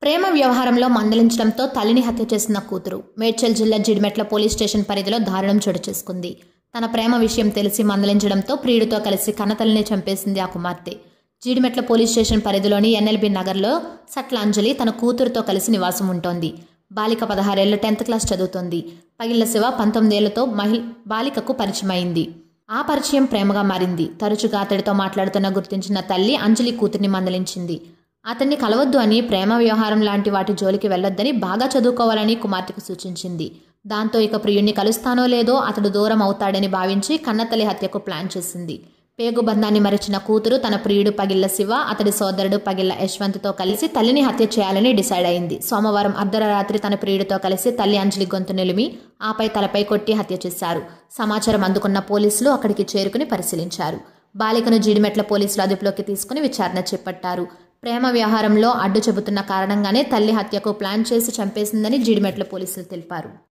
ప్రేమ వ్యవహారంలో మందలించడంతో తల్లిని హత్య చేసిన కూతురు. మేడ్చల్ జిల్లా జీడిమెట్ల పోలీస్ స్టేషన్ పరిధిలో దారుణం చోటు చేసుకుంది. తన ప్రేమ విషయం తెలిసి మందలించడంతో ప్రియుడితో కలిసి కన్నతల్లిని చంపేసింది ఆ కుమార్తె. జీడిమెట్ల పోలీస్ స్టేషన్ పరిధిలోని ఎన్ఎల్బి నగర్లో సట్ల తన కూతురుతో కలిసి నివాసం ఉంటోంది. బాలిక 16 ఏళ్ల 10th క్లాస్ చదువుతోంది. పగిళ్ల శివ 19 ఏళ్లతో బాలికకు పరిచయమైంది. ఆ పరిచయం ప్రేమగా మారింది. తరచుగా అతడితో మాట్లాడుతున్న గుర్తించిన తల్లి అంజలి కూతుర్ని మందలించింది. అతన్ని కలవద్దు అని, ప్రేమ వ్యవహారం లాంటి వాటి జోలికి వెళ్లొద్దని, బాగా చదువుకోవాలని కుమార్తెకు సూచించింది. దాంతో ఇక ప్రియుణ్ణి కలుస్తానో లేదో అతడు దూరం అవుతాడని భావించి కన్నతల్లి హత్యకు ప్లాన్ చేసింది. పేగుబంధాన్ని మరిచిన కూతురు తన ప్రియుడు పగిళ్ల శివ, అతడి సోదరుడు పగిళ్ల యశ్వంత్తో కలిసి తల్లిని హత్య చేయాలని డిసైడ్ అయింది. సోమవారం అర్ధరాత్రి తన ప్రియుడితో కలిసి తల్లి అంజలి గొంతు నిలిమి ఆపై తలపై కొట్టి హత్య చేశారు. సమాచారం అందుకున్న పోలీసులు అక్కడికి చేరుకుని పరిశీలించారు. బాలికను జీడిమెట్ల పోలీసులు అదుపులోకి తీసుకుని విచారణ చేపట్టారు. ప్రేమ వ్యవహారంలో అడ్డు చెబుతున్న కారణంగానే తల్లి హత్యకు ప్లాన్ చేసి చంపేసిందని జీడిమెట్ల పోలీసులు తెలిపారు.